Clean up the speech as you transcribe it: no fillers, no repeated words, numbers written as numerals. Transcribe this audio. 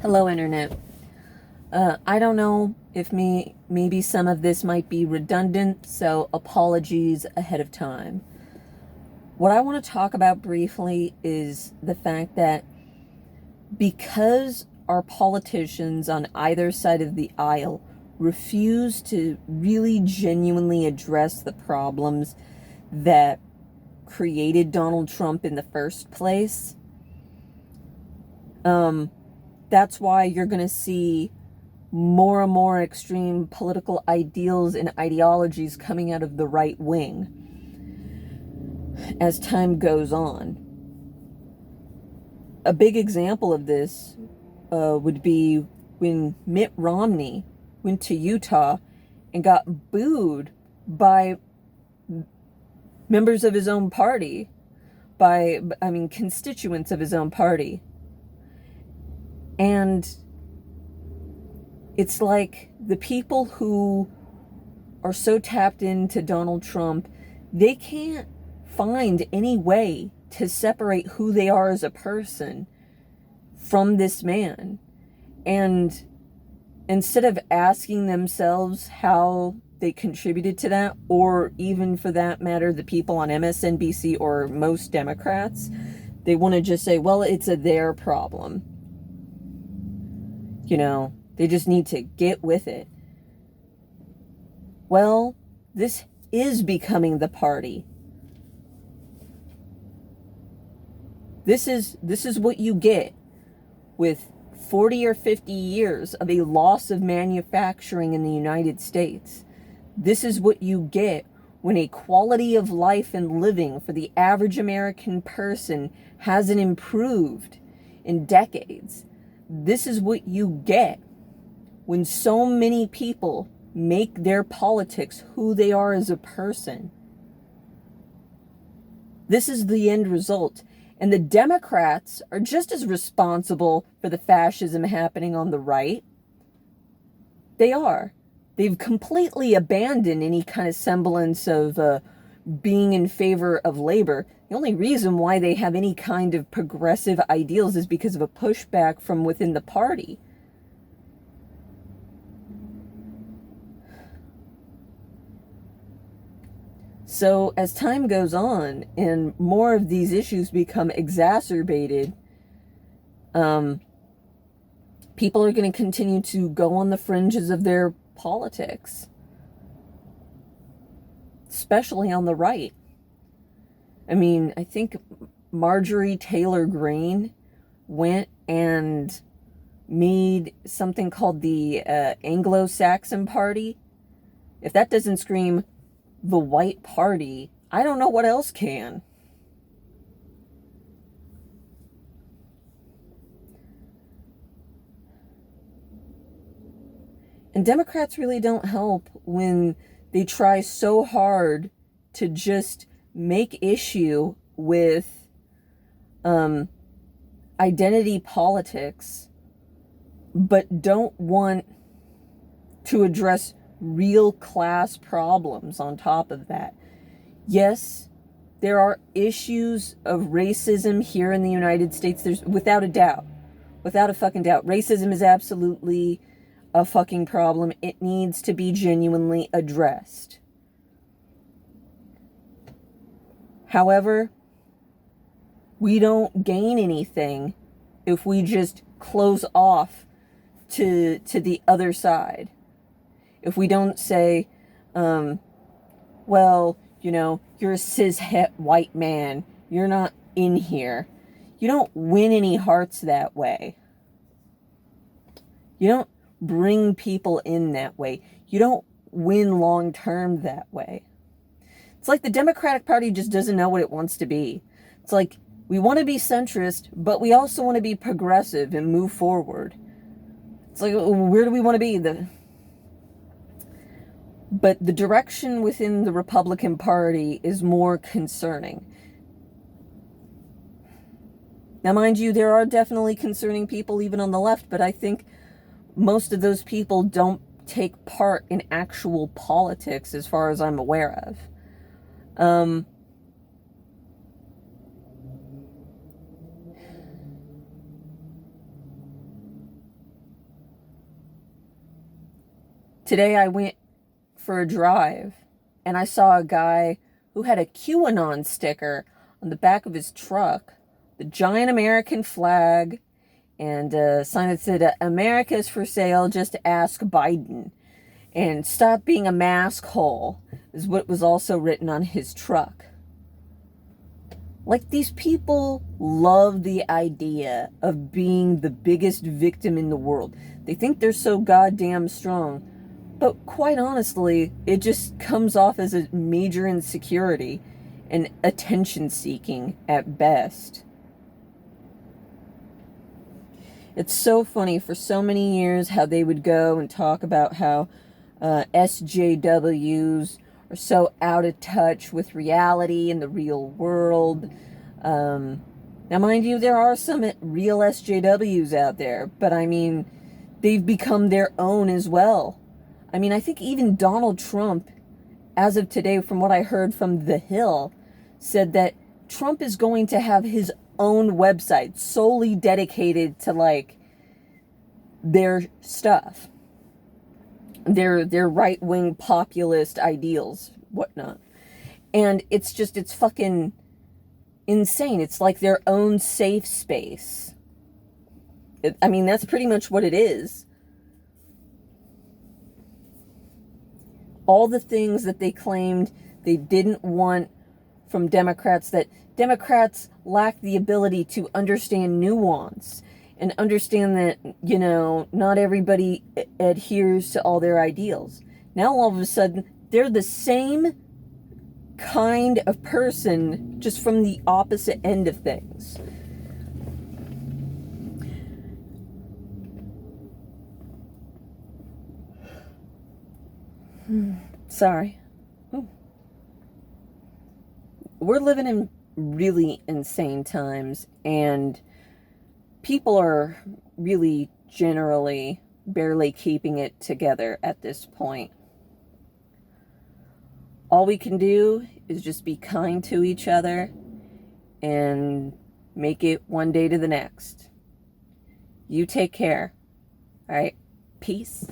Hello, Internet. I don't know if maybe some of this might be redundant, so apologies ahead of time. What I want to talk about briefly is the fact that because our politicians on either side of the aisle refuse to really genuinely address the problems that created Donald Trump in the first place, that's why you're going to see more and more extreme political ideals and ideologies coming out of the right wing as time goes on. A big example of this would be when Mitt Romney went to Utah and got booed by members of his own party, constituents of his own party. And it's like the people who are so tapped into Donald Trump, they can't find any way to separate who they are as a person from this man. And instead of asking themselves how they contributed to that, or even for that matter, the people on MSNBC or most Democrats, they want to just say, well, it's their problem. They just need to get with it. Well, this is becoming the party. This is what you get with 40 or 50 years of a loss of manufacturing in the United States. This is what you get when a quality of life and living for the average American person hasn't improved in decades. This is what you get when so many people make their politics who they are as a person. This is the end result. And the Democrats are just as responsible for the fascism happening on the right. They are. They've completely abandoned any kind of semblance of being in favor of labor. The only reason why they have any kind of progressive ideals is because of a pushback from within the party. So as time goes on and more of these issues become exacerbated, people are going to continue to go on the fringes of their politics, especially on the right. I think Marjorie Taylor Greene went and made something called the Anglo-Saxon Party. If that doesn't scream the white party, I don't know what else can. And Democrats really don't help when they try so hard to just make issue with identity politics, but don't want to address real class problems on top of that. Yes, there are issues of racism here in the United States. There's without a fucking doubt. Racism is absolutely a fucking problem. It needs to be genuinely addressed. However, we don't gain anything if we just close off to the other side. If we don't say, well, you're a cis-het white man, you're not in here. You don't win any hearts that way. You don't bring people in that way. You don't win long-term that way. It's like the Democratic Party just doesn't know what it wants to be. It's like, we want to be centrist, but we also want to be progressive and move forward. It's like, where do we want to be? But the direction within the Republican Party is more concerning. Now, mind you, there are definitely concerning people even on the left, but I think most of those people don't take part in actual politics as far as I'm aware of. Today I went for a drive and I saw a guy who had a QAnon sticker on the back of his truck, the giant American flag, and a sign that said, "America's for sale, just ask Biden." And "Stop being a mask hole" is what was also written on his truck. Like, these people love the idea of being the biggest victim in the world. They think they're so goddamn strong. But quite honestly, it just comes off as a major insecurity and attention seeking at best. It's so funny, for so many years, how they would go and talk about how SJWs are so out of touch with reality and the real world. Now, mind you, there are some real SJWs out there, but I mean, they've become their own as well. I mean, I think even Donald Trump, as of today, from what I heard from The Hill, said that Trump is going to have his own website solely dedicated to, like, their stuff. Their right-wing populist ideals, whatnot. And it's fucking insane. It's like their own safe space. I mean, that's pretty much what it is. All the things that they claimed they didn't want from Democrats, that Democrats lack the ability to understand nuance and understand that, you know, not everybody adheres to all their ideals. Now all of a sudden, they're the same kind of person, just from the opposite end of things. Sorry. We're living in really insane times, and people are really generally barely keeping it together at this point. All we can do is just be kind to each other and make it one day to the next. You take care. All right? Peace.